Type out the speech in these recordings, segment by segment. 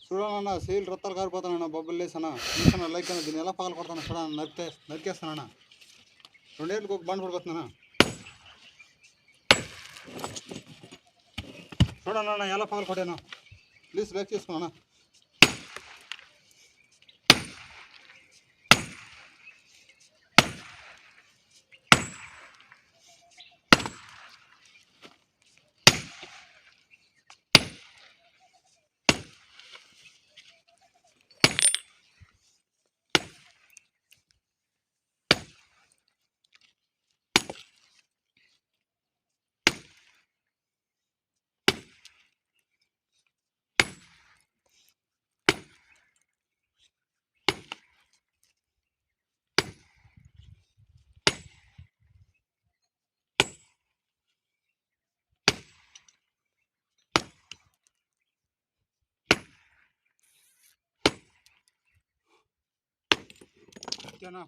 చూడన్న seal రొత్తాలు కారిపోతానన్న బొబ్బలు లేసన్నా చూసాను like అన్న దీన్ని ఎలా పగలు కొడతాను చూడన్న నరికేస్తానన్నా 2 ఏళ్ళకి ఒక బండి పడిపోతున్నానా చూడన్న ఎలా పగలు కొట్టాను ప్లీజ్ లైక్ చేసుకున్నా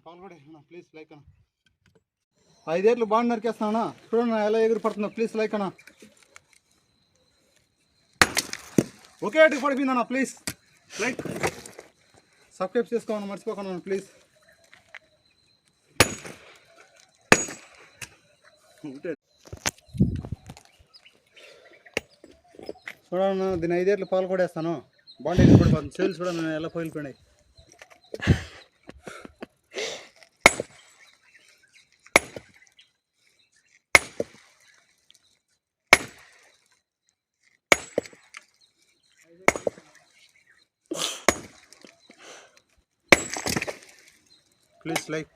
పాల్గొడే ప్లీజ్ లైక్ అన్న 5 ఏళ్ళు బాగా నరికేస్తానా చూడన్నా ఎలా ఎగురు పడుతున్నా ప్లీజ్ లైక్ అన్న ఒకే అటుకు పడిపోయిందన్నా ప్లీజ్ లైక్ సబ్స్క్రైబ్ చేసుకోమన్నా మర్చిపోకన్నా ప్లీజ్ చూడన్నా దీన్ని 5 ఏళ్ళు పాలు కొడేస్తాను బాండ్ ఎగురు పడిపోతుంది సేల్స్ చూడన్నా ఎలా పోయిపోయినాయి Please like